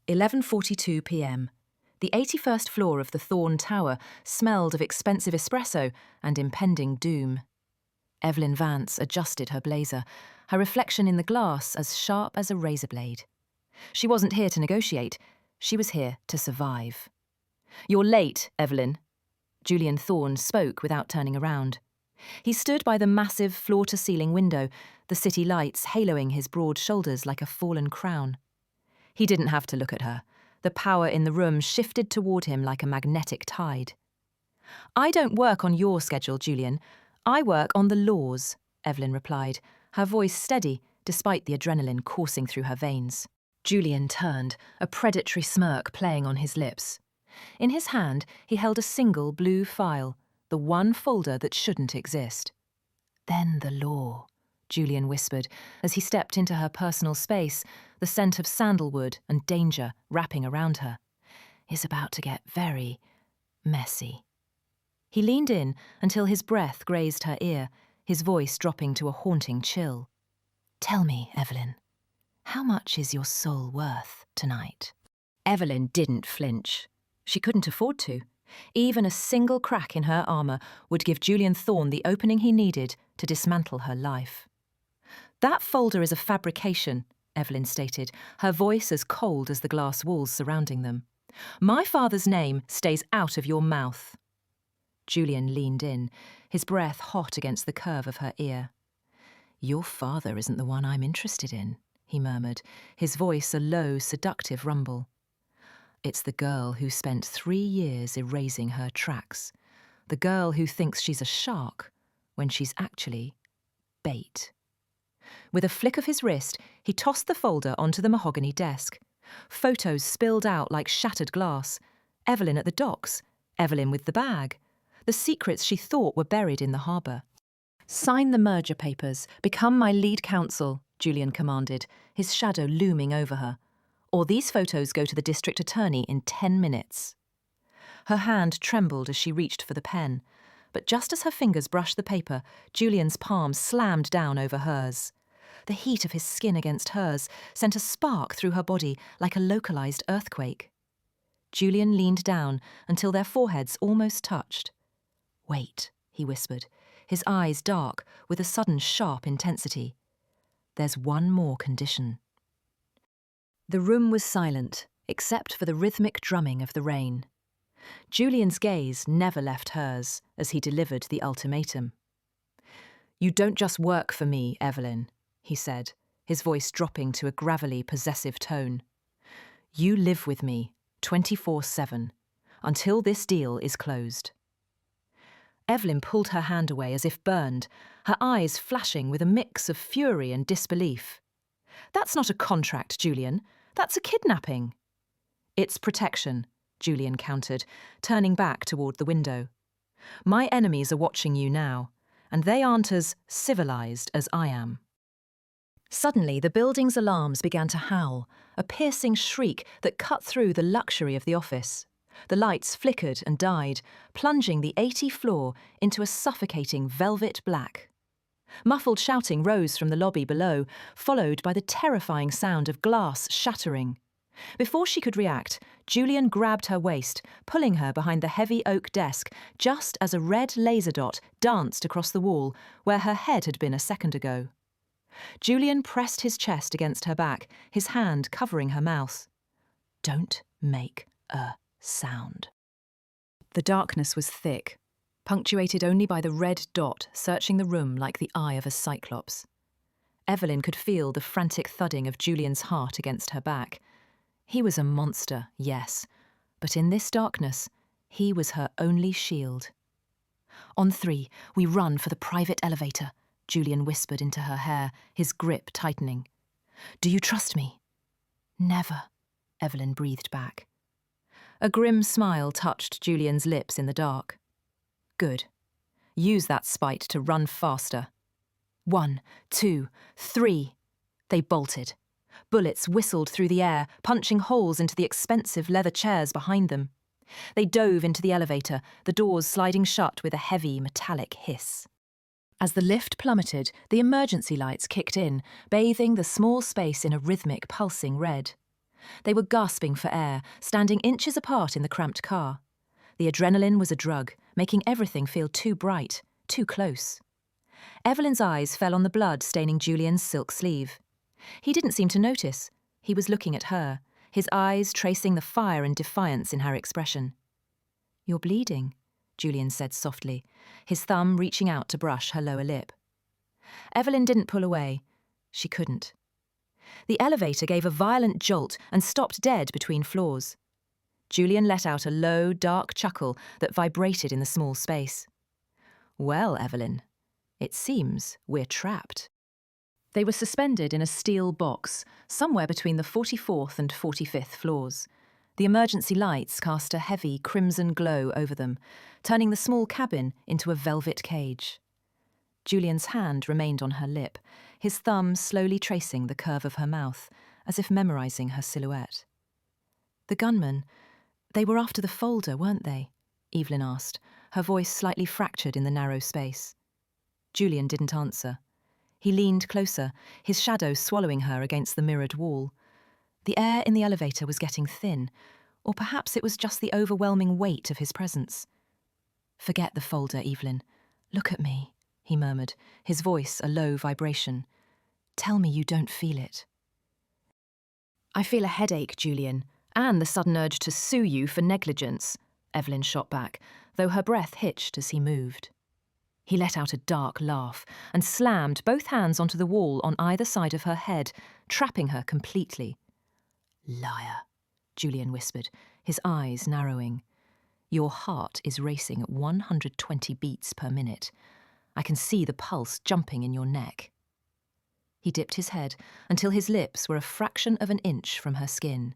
11:42 p.m. The 81st floor of the Thorne Tower smelled of expensive espresso and impending doom. Evelyn Vance adjusted her blazer, her reflection in the glass as sharp as a razor blade. She wasn't here to negotiate. She was here to survive. "You're late, Evelyn." Julian Thorne spoke without turning around. He stood by the massive floor-to-ceiling window, the city lights haloing his broad shoulders like a fallen crown. He didn't have to look at her. The power in the room shifted toward him like a magnetic tide. "I don't work on your schedule, Julian. I work on the laws," Evelyn replied, her voice steady despite the adrenaline coursing through her veins. Julian turned, a predatory smirk playing on his lips. In his hand, he held a single blue file, the one folder that shouldn't exist. "Then the law," Julian whispered as he stepped into her personal space, the scent of sandalwood and danger wrapping around her, "is about to get very messy." He leaned in until his breath grazed her ear, his voice dropping to a haunting chill. "Tell me, Evelyn, how much is your soul worth tonight?" Evelyn didn't flinch. She couldn't afford to. Even a single crack in her armour would give Julian Thorne the opening he needed to dismantle her life. "That folder is a fabrication," Evelyn stated, her voice as cold as the glass walls surrounding them. "My father's name stays out of your mouth." Julian leaned in, his breath hot against the curve of her ear. "Your father isn't the one I'm interested in," he murmured, his voice a low, seductive rumble. "It's the girl who spent 3 years erasing her tracks, the girl who thinks she's a shark when she's actually bait." With a flick of his wrist, he tossed the folder onto the mahogany desk. Photos spilled out like shattered glass. Evelyn at the docks, Evelyn with the bag. The secrets she thought were buried in the harbour. "Sign the merger papers, become my lead counsel," Julian commanded, his shadow looming over her. "Or these photos go to the district attorney in 10 minutes. Her hand trembled as she reached for the pen, but just as her fingers brushed the paper, Julian's palm slammed down over hers. The heat of his skin against hers sent a spark through her body like a localized earthquake. Julian leaned down until their foreheads almost touched. "Wait," he whispered, his eyes dark with a sudden sharp intensity. "There's one more condition." The room was silent, except for the rhythmic drumming of the rain. Julian's gaze never left hers as he delivered the ultimatum. "You don't just work for me, Evelyn," he said, his voice dropping to a gravelly, possessive tone. "You live with me, 24/7, until this deal is closed." Evelyn pulled her hand away as if burned, her eyes flashing with a mix of fury and disbelief. "That's not a contract, Julian. That's a kidnapping." "It's protection," Julian countered, turning back toward the window. "My enemies are watching you now, and they aren't as civilized as I am." Suddenly, the building's alarms began to howl, a piercing shriek that cut through the luxury of the office. The lights flickered and died, plunging the 80th floor into a suffocating velvet black. Muffled shouting rose from the lobby below, followed by the terrifying sound of glass shattering. Before she could react, Julian grabbed her waist, pulling her behind the heavy oak desk just as a red laser dot danced across the wall where her head had been a second ago. Julian pressed his chest against her back, his hand covering her mouth. "Don't make a sound." The darkness was thick, punctuated only by the red dot searching the room like the eye of a cyclops. Evelyn could feel the frantic thudding of Julian's heart against her back. He was a monster, yes, but in this darkness, he was her only shield. "On 3, we run for the private elevator," Julian whispered into her hair, his grip tightening. "Do you trust me?" "Never," Evelyn breathed back. A grim smile touched Julian's lips in the dark. "Good. Use that spite to run faster." 1, 2, 3. They bolted. Bullets whistled through the air, punching holes into the expensive leather chairs behind them. They dove into the elevator, the doors sliding shut with a heavy, metallic hiss. As the lift plummeted, the emergency lights kicked in, bathing the small space in a rhythmic, pulsing red. They were gasping for air, standing inches apart in the cramped car. The adrenaline was a drug, making everything feel too bright, too close. Evelyn's eyes fell on the blood staining Julian's silk sleeve. He didn't seem to notice. He was looking at her, his eyes tracing the fire and defiance in her expression. "You're bleeding," Julian said softly, his thumb reaching out to brush her lower lip. Evelyn didn't pull away. She couldn't. The elevator gave a violent jolt and stopped dead between floors. Julian let out a low, dark chuckle that vibrated in the small space. "Well, Evelyn, it seems we're trapped." They were suspended in a steel box, somewhere between the 44th and 45th floors. The emergency lights cast a heavy crimson glow over them, turning the small cabin into a velvet cage. Julian's hand remained on her lip, his thumb slowly tracing the curve of her mouth, as if memorizing her silhouette. "The gunmen, they were after the folder, weren't they?" Evelyn asked, her voice slightly fractured in the narrow space. Julian didn't answer. He leaned closer, his shadow swallowing her against the mirrored wall. The air in the elevator was getting thin, or perhaps it was just the overwhelming weight of his presence. "Forget the folder, Evelyn. Look at me," he murmured, his voice a low vibration. "Tell me you don't feel it." "I feel a headache, Julian, and the sudden urge to sue you for negligence," Evelyn shot back, though her breath hitched as he moved. He let out a dark laugh and slammed both hands onto the wall on either side of her head, trapping her completely. "Liar," Julian whispered, his eyes narrowing. "Your heart is racing at 120 beats per minute. I can see the pulse jumping in your neck." He dipped his head until his lips were a fraction of an inch from her skin.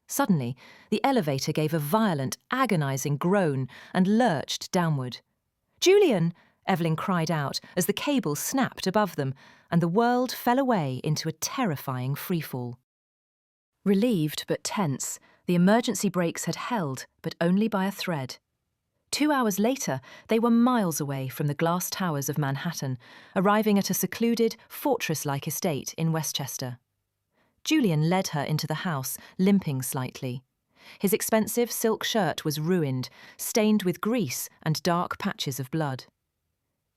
Suddenly, the elevator gave a violent, agonizing groan and lurched downward. "Julian!" Evelyn cried out as the cable snapped above them and the world fell away into a terrifying freefall. Relieved but tense, the emergency brakes had held, but only by a thread. 2 hours later, they were miles away from the glass towers of Manhattan, arriving at a secluded, fortress-like estate in Westchester. Julian led her into the house, limping slightly. His expensive silk shirt was ruined, stained with grease and dark patches of blood.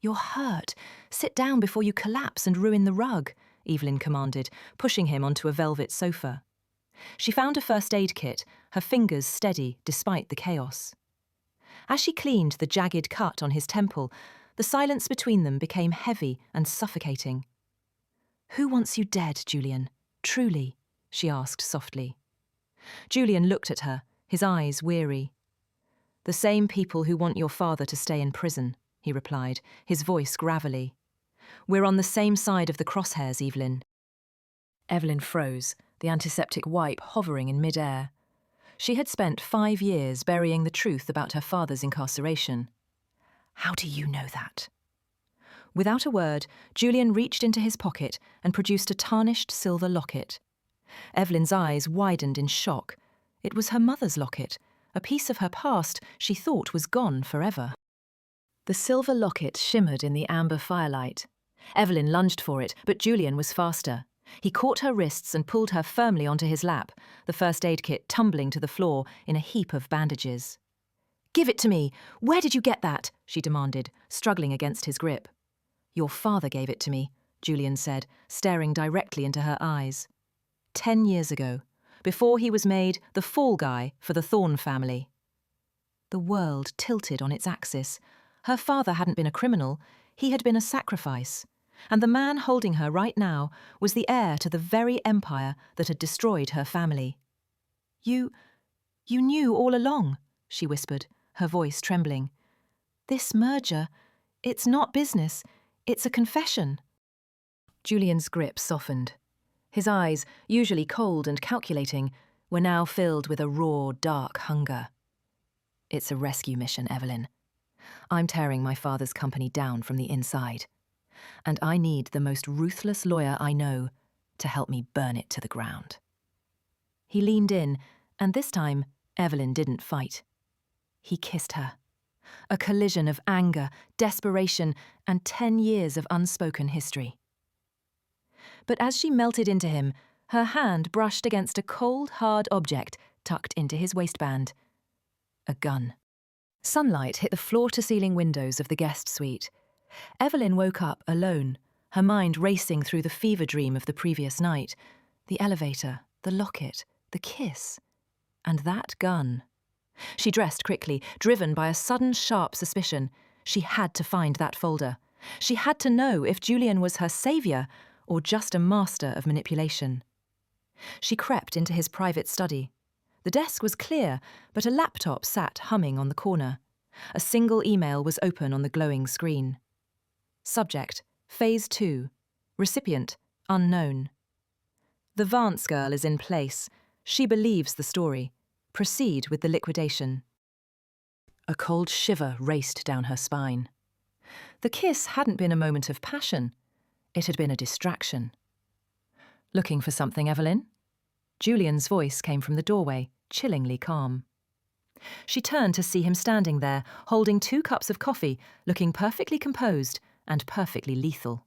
"You're hurt. Sit down before you collapse and ruin the rug," Evelyn commanded, pushing him onto a velvet sofa. She found a first aid kit, her fingers steady despite the chaos. As she cleaned the jagged cut on his temple, the silence between them became heavy and suffocating. "Who wants you dead, Julian? Truly?" she asked softly. Julian looked at her, his eyes weary. "The same people who want your father to stay in prison," he replied, his voice gravelly. "We're on the same side of the crosshairs, Evelyn." Evelyn froze, the antiseptic wipe hovering in mid-air. She had spent 5 years burying the truth about her father's incarceration. "How do you know that?" Without a word, Julian reached into his pocket and produced a tarnished silver locket. Evelyn's eyes widened in shock. It was her mother's locket, a piece of her past she thought was gone forever. The silver locket shimmered in the amber firelight. Evelyn lunged for it, but Julian was faster. He caught her wrists and pulled her firmly onto his lap, the first aid kit tumbling to the floor in a heap of bandages. "Give it to me! Where did you get that?" she demanded, struggling against his grip. "Your father gave it to me," Julian said, staring directly into her eyes. 10 years ago, before he was made the fall guy for the Thorne family. The world tilted on its axis. Her father hadn't been a criminal, he had been a sacrifice. And the man holding her right now was the heir to the very empire that had destroyed her family. You knew all along," she whispered, her voice trembling. "This merger, it's not business, it's a confession." Julian's grip softened. His eyes, usually cold and calculating, were now filled with a raw, dark hunger. "It's a rescue mission, Evelyn. I'm tearing my father's company down from the inside. And I need the most ruthless lawyer I know to help me burn it to the ground." He leaned in, and this time Evelyn didn't fight. He kissed her. A collision of anger, desperation, and 10 years of unspoken history. But as she melted into him, Her hand brushed against a cold, hard object tucked into his waistband. A gun. Sunlight hit the floor-to-ceiling windows of the guest suite. Evelyn woke up alone, her mind racing through the fever dream of the previous night. The elevator, the locket, the kiss, and that gun. She dressed quickly, driven by a sudden sharp suspicion. She had to find that folder. She had to know if Julian was her saviour or just a master of manipulation. She crept into his private study. The desk was clear, but a laptop sat humming on the corner. A single email was open on the glowing screen. Subject: Phase 2. Recipient: unknown. The Vance girl is in place. She believes the story. Proceed with the liquidation. A cold shiver raced down her spine. The kiss hadn't been a moment of passion. It had been a distraction. Looking for something, Evelyn? Julian's voice came from the doorway, chillingly calm. She turned to see him standing there, holding 2 cups of coffee, looking perfectly composed and perfectly lethal.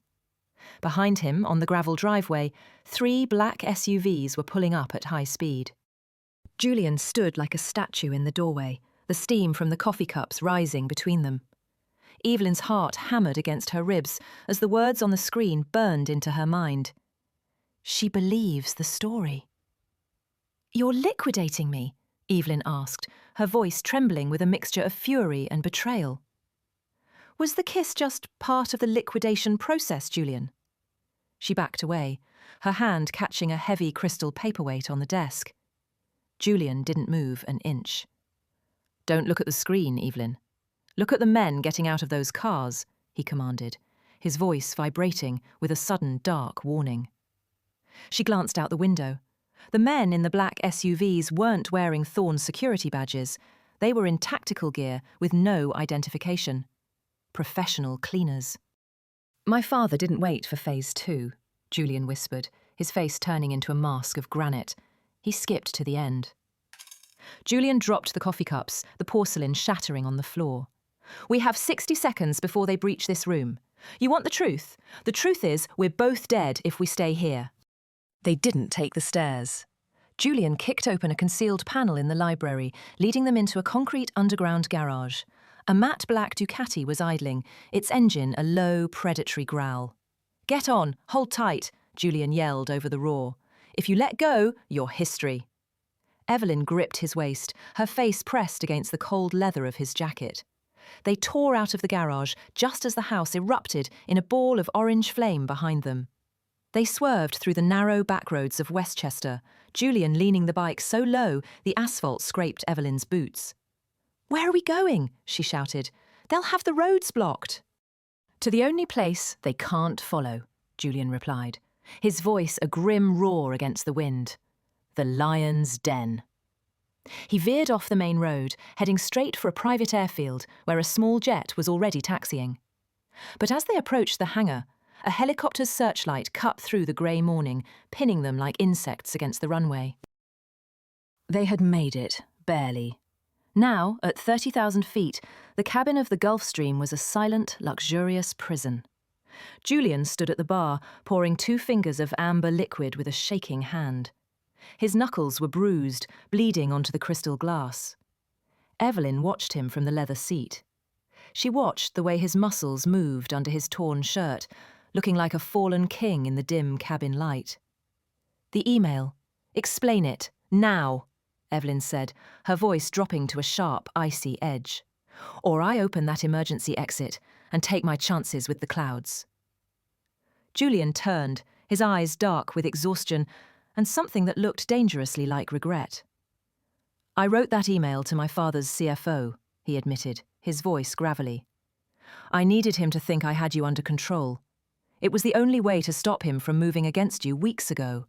Behind him, on the gravel driveway, 3 black SUVs were pulling up at high speed. Julian stood like a statue in the doorway, the steam from the coffee cups rising between them. Evelyn's heart hammered against her ribs as the words on the screen burned into her mind. She believes the story. "You're liquidating me?" Evelyn asked, her voice trembling with a mixture of fury and betrayal. Was the kiss just part of the liquidation process, Julian? She backed away, her hand catching a heavy crystal paperweight on the desk. Julian didn't move an inch. "Don't look at the screen, Evelyn. Look at the men getting out of those cars," he commanded, his voice vibrating with a sudden dark warning. She glanced out the window. The men in the black SUVs weren't wearing Thorne's security badges. They were in tactical gear with no identification. Professional cleaners. "My father didn't wait for Phase 2, Julian whispered, his face turning into a mask of granite. He skipped to the end. Julian dropped the coffee cups, the porcelain shattering on the floor. "We have 60 seconds before they breach this room. You want the truth? The truth is, we're both dead if we stay here." They didn't take the stairs. Julian kicked open a concealed panel in the library, leading them into a concrete underground garage. A matte black Ducati was idling, its engine a low, predatory growl. "Get on, hold tight," Julian yelled over the roar. "If you let go, you're history." Evelyn gripped his waist, her face pressed against the cold leather of his jacket. They tore out of the garage just as the house erupted in a ball of orange flame behind them. They swerved through the narrow backroads of Westchester, Julian leaning the bike so low the asphalt scraped Evelyn's boots. "Where are we going?" she shouted. "They'll have the roads blocked." "To the only place they can't follow," Julian replied, his voice a grim roar against the wind. "The Lion's Den." He veered off the main road, heading straight for a private airfield where a small jet was already taxiing. But as they approached the hangar, a helicopter's searchlight cut through the grey morning, pinning them like insects against the runway. They had made it, barely. Now, at 30,000 feet, the cabin of the Gulfstream was a silent, luxurious prison. Julian stood at the bar, pouring 2 fingers of amber liquid with a shaking hand. His knuckles were bruised, bleeding onto the crystal glass. Evelyn watched him from the leather seat. She watched the way his muscles moved under his torn shirt, looking like a fallen king in the dim cabin light. "The email. Explain it. Now," Evelyn said, her voice dropping to a sharp, icy edge. "Or I open that emergency exit and take my chances with the clouds." Julian turned, his eyes dark with exhaustion and something that looked dangerously like regret. "I wrote that email to my father's CFO," he admitted, his voice gravelly. "I needed him to think I had you under control. It was the only way to stop him from moving against you weeks ago."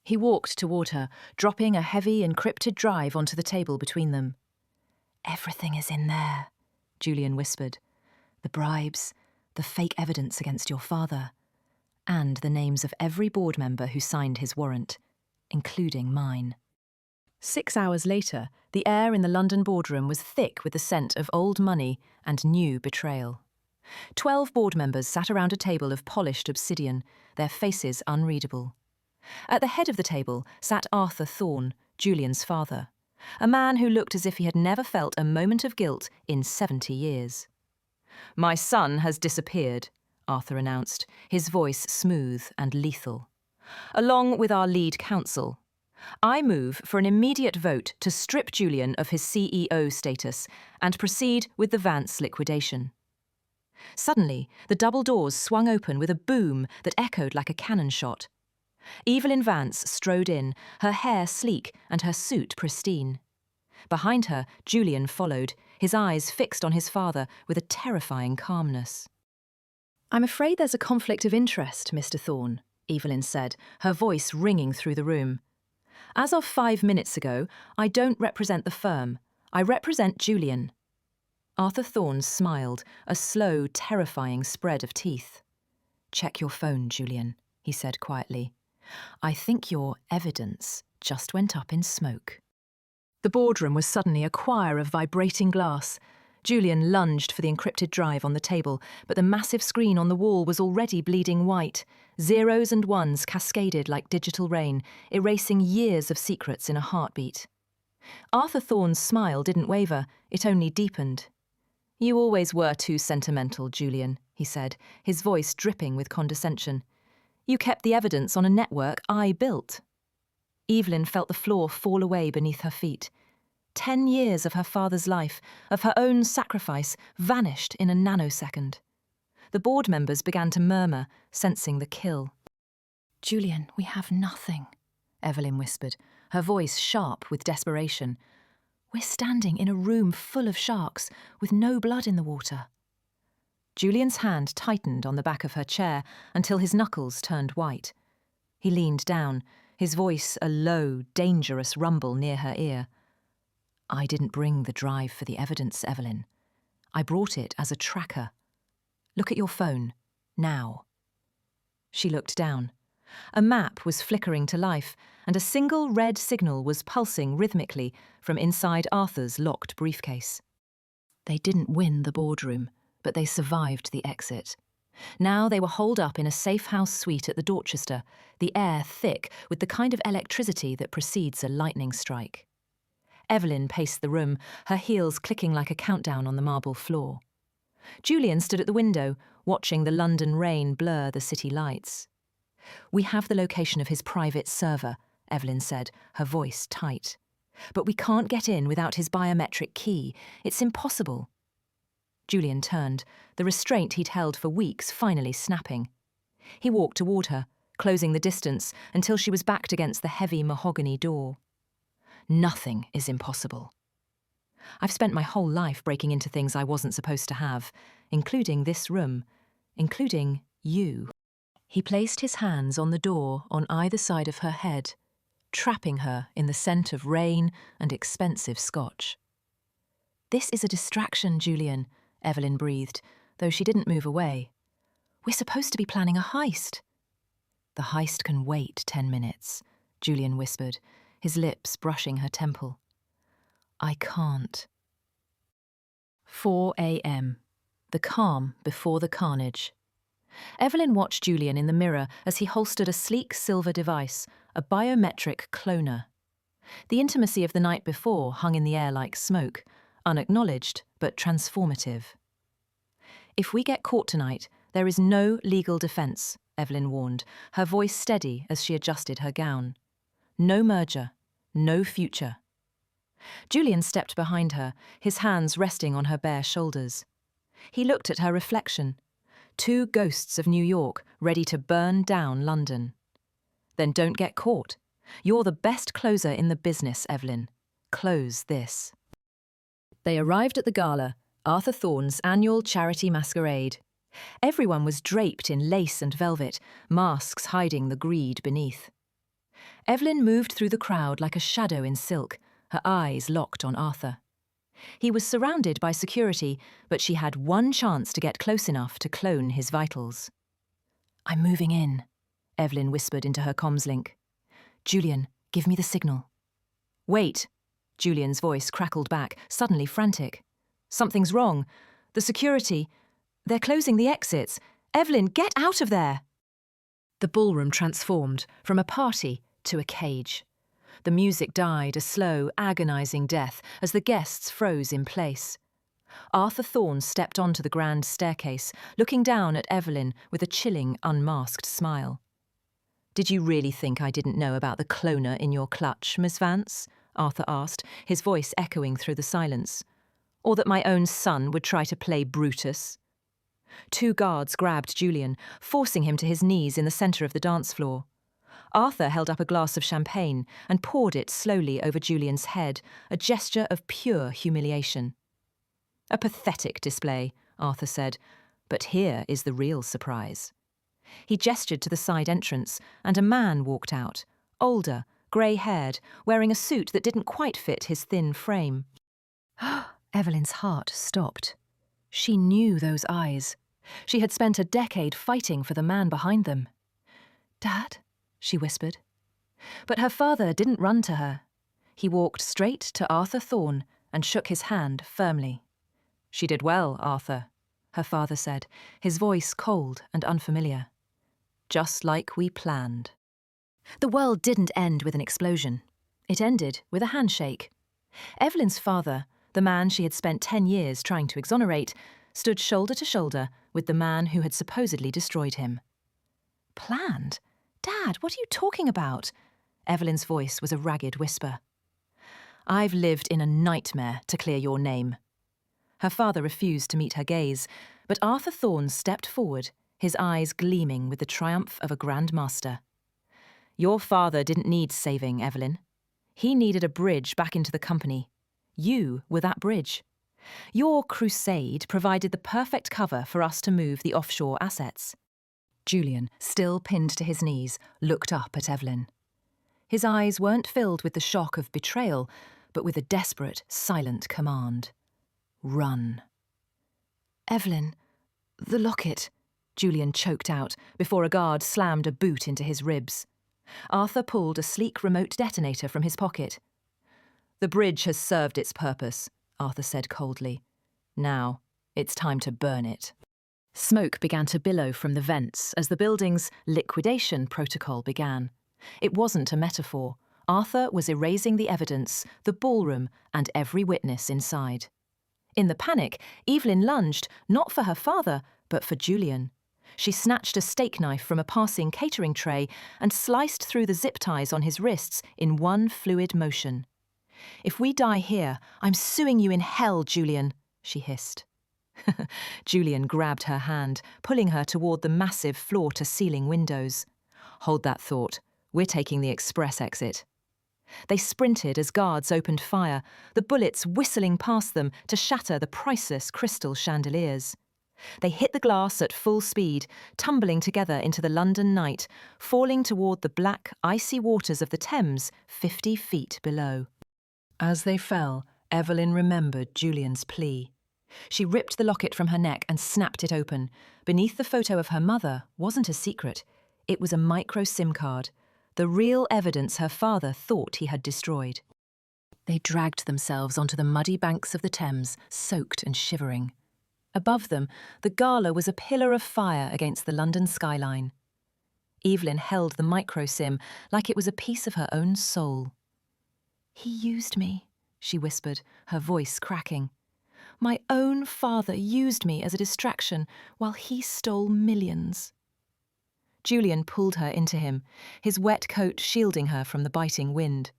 He walked toward her, dropping a heavy, encrypted drive onto the table between them. "Everything is in there," Julian whispered. "The bribes, the fake evidence against your father, and the names of every board member who signed his warrant, including mine." 6 hours later, the air in the London boardroom was thick with the scent of old money and new betrayal. 12 board members sat around a table of polished obsidian, their faces unreadable. At the head of the table sat Arthur Thorne, Julian's father, a man who looked as if he had never felt a moment of guilt in 70 years. "My son has disappeared," Arthur announced, his voice smooth and lethal. "Along with our lead counsel, I move for an immediate vote to strip Julian of his CEO status and proceed with the Vance liquidation." Suddenly, the double doors swung open with a boom that echoed like a cannon shot. Evelyn Vance strode in, her hair sleek and her suit pristine. Behind her, Julian followed, his eyes fixed on his father with a terrifying calmness. "I'm afraid there's a conflict of interest, Mr. Thorne," Evelyn said, her voice ringing through the room. "As of 5 minutes ago, I don't represent the firm. I represent Julian." Arthur Thorne smiled, a slow, terrifying spread of teeth. "Check your phone, Julian," he said quietly. "I think your evidence just went up in smoke." The boardroom was suddenly a choir of vibrating glass. Julian lunged for the encrypted drive on the table, but the massive screen on the wall was already bleeding white. Zeros and ones cascaded like digital rain, erasing years of secrets in a heartbeat. Arthur Thorne's smile didn't waver, it only deepened. "You always were too sentimental, Julian," he said, his voice dripping with condescension. "You kept the evidence on a network I built." Evelyn felt the floor fall away beneath her feet. 10 years of her father's life, of her own sacrifice, vanished in a nanosecond. The board members began to murmur, sensing the kill. "Julian, we have nothing," Evelyn whispered, her voice sharp with desperation. "We're standing in a room full of sharks, with no blood in the water." Julian's hand tightened on the back of her chair until his knuckles turned white. He leaned down, his voice a low, dangerous rumble near her ear. "I didn't bring the drive for the evidence, Evelyn. I brought it as a tracker. Look at your phone, now." She looked down. A map was flickering to life, and a single red signal was pulsing rhythmically from inside Arthur's locked briefcase. They didn't win the boardroom, but they survived the exit. Now they were holed up in a safe house suite at the Dorchester, the air thick with the kind of electricity that precedes a lightning strike. Evelyn paced the room, her heels clicking like a countdown on the marble floor. Julian stood at the window, watching the London rain blur the city lights. "We have the location of his private server," Evelyn said, her voice tight. "But we can't get in without his biometric key. It's impossible." Julian turned, the restraint he'd held for weeks finally snapping. He walked toward her, closing the distance until she was backed against the heavy mahogany door. "Nothing is impossible. I've spent my whole life breaking into things I wasn't supposed to have, including this room, including you." He placed his hands on the door on either side of her head, trapping her in the scent of rain and expensive scotch. "This is a distraction, Julian," Evelyn breathed, though she didn't move away. "We're supposed to be planning a heist." "The heist can wait 10 minutes, Julian whispered, his lips brushing her temple. "I can't." 4 a.m. The calm before the carnage. Evelyn watched Julian in the mirror as he holstered a sleek silver device, a biometric cloner. The intimacy of the night before hung in the air like smoke, unacknowledged but transformative. "If we get caught tonight, there is no legal defence," Evelyn warned, her voice steady as she adjusted her gown. "No merger, no future." Julian stepped behind her, his hands resting on her bare shoulders. He looked at her reflection. 2 ghosts of New York ready to burn down London. "Then don't get caught. You're the best closer in the business, Evelyn. Close this." They arrived at the gala, Arthur Thorne's annual charity masquerade. Everyone was draped in lace and velvet, masks hiding the greed beneath. Evelyn moved through the crowd like a shadow in silk, her eyes locked on Arthur. He was surrounded by security, but she had one chance to get close enough to clone his vitals. "I'm moving in," Evelyn whispered into her comms link. "Julian, give me the signal." "Wait," Julian's voice crackled back, suddenly frantic. "Something's wrong. The security. They're closing the exits. Evelyn, get out of there!" The ballroom transformed from a party to a cage. The music died a slow, agonising death as the guests froze in place. Arthur Thorne stepped onto the grand staircase, looking down at Evelyn with a chilling, unmasked smile. "Did you really think I didn't know about the cloner in your clutch, Miss Vance?" Arthur asked, his voice echoing through the silence. "Or that my own son would try to play Brutus?" 2 guards grabbed Julian, forcing him to his knees in the centre of the dance floor. Arthur held up a glass of champagne and poured it slowly over Julian's head, a gesture of pure humiliation. "A pathetic display," Arthur said, "but here is the real surprise." He gestured to the side entrance, and a man walked out, older, grey-haired, wearing a suit that didn't quite fit his thin frame. Evelyn's heart stopped. She knew those eyes. She had spent a decade fighting for the man behind them. "Dad?" she whispered. But her father didn't run to her. He walked straight to Arthur Thorne and shook his hand firmly. "She did well, Arthur," her father said, his voice cold and unfamiliar. "Just like we planned." The world didn't end with an explosion. It ended with a handshake. Evelyn's father, the man she had spent 10 years trying to exonerate, stood shoulder to shoulder with the man who had supposedly destroyed him. "Planned? Dad, what are you talking about?" Evelyn's voice was a ragged whisper. "I've lived in a nightmare to clear your name." Her father refused to meet her gaze, but Arthur Thorne stepped forward, his eyes gleaming with the triumph of a Grand Master. "Your father didn't need saving, Evelyn. He needed a bridge back into the company. You were that bridge. Your crusade provided the perfect cover for us to move the offshore assets." Julian, still pinned to his knees, looked up at Evelyn. His eyes weren't filled with the shock of betrayal, but with a desperate, silent command. "Run." "Evelyn, the locket," Julian choked out before a guard slammed a boot into his ribs. Arthur pulled a sleek remote detonator from his pocket. "The bridge has served its purpose," Arthur said coldly. "Now, it's time to burn it." Smoke began to billow from the vents as the building's liquidation protocol began. It wasn't a metaphor. Arthur was erasing the evidence, the ballroom, and every witness inside. In the panic, Evelyn lunged, not for her father, but for Julian. She snatched a steak knife from a passing catering tray and sliced through the zip ties on his wrists in one fluid motion. "If we die here, I'm suing you in hell, Julian," she hissed. Julian grabbed her hand, pulling her toward the massive floor-to-ceiling windows. "Hold that thought. We're taking the express exit." They sprinted as guards opened fire, the bullets whistling past them to shatter the priceless crystal chandeliers. They hit the glass at full speed, tumbling together into the London night, falling toward the black, icy waters of the Thames 50 feet below. As they fell, Evelyn remembered Julian's plea. She ripped the locket from her neck and snapped it open. Beneath the photo of her mother wasn't a secret. It was a micro SIM card, the real evidence her father thought he had destroyed. They dragged themselves onto the muddy banks of the Thames, soaked and shivering. Above them, the gala was a pillar of fire against the London skyline. Evelyn held the micro SIM like it was a piece of her own soul. "He used me," she whispered, her voice cracking. "My own father used me as a distraction while he stole millions." Julian pulled her into him, his wet coat shielding her from the biting wind.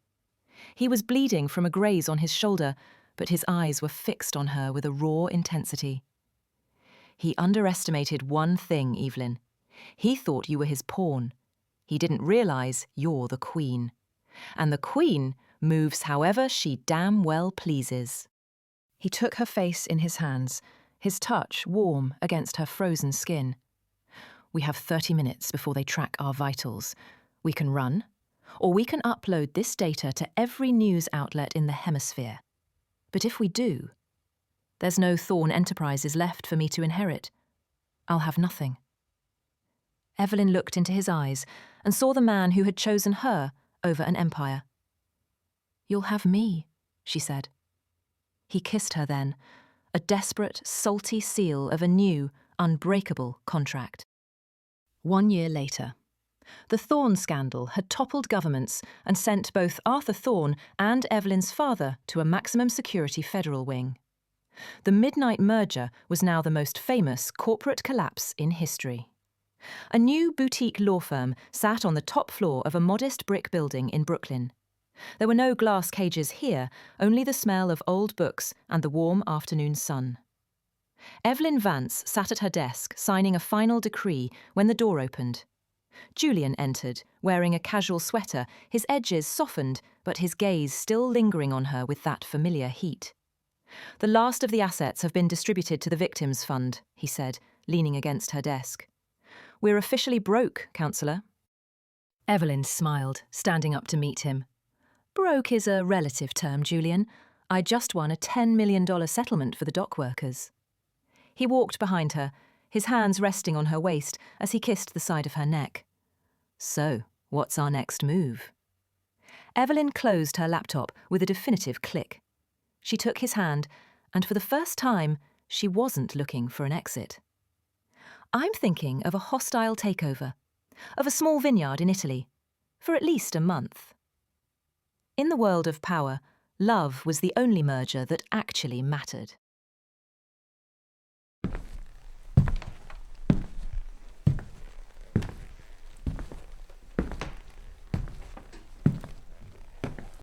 He was bleeding from a graze on his shoulder, but his eyes were fixed on her with a raw intensity. "He underestimated one thing, Evelyn. He thought you were his pawn. He didn't realise you're the queen. And the queen moves however she damn well pleases." He took her face in his hands, his touch warm against her frozen skin. "We have 30 minutes before they track our vitals. We can run, or we can upload this data to every news outlet in the hemisphere. But if we do, there's no Thorne Enterprises left for me to inherit. I'll have nothing." Evelyn looked into his eyes and saw the man who had chosen her over an empire. "You'll have me," she said. He kissed her then, a desperate, salty seal of a new, unbreakable contract. 1 year later. The Thorne scandal had toppled governments and sent both Arthur Thorne and Evelyn's father to a maximum security federal wing. The midnight merger was now the most famous corporate collapse in history. A new boutique law firm sat on the top floor of a modest brick building in Brooklyn. There were no glass cages here, only the smell of old books and the warm afternoon sun. Evelyn Vance sat at her desk signing a final decree when the door opened. Julian entered, wearing a casual sweater, his edges softened, but his gaze still lingering on her with that familiar heat. "The last of the assets have been distributed to the Victims Fund," he said, leaning against her desk. "We're officially broke, Councillor." Evelyn smiled, standing up to meet him. "Broke is a relative term, Julian. I just won a $10 million settlement for the dock workers." He walked behind her, his hands resting on her waist as he kissed the side of her neck. "So, what's our next move?" Evelyn closed her laptop with a definitive click. She took his hand, and for the first time, she wasn't looking for an exit. "I'm thinking of a hostile takeover, of a small vineyard in Italy, for at least a month." In the world of power, love was the only merger that actually mattered.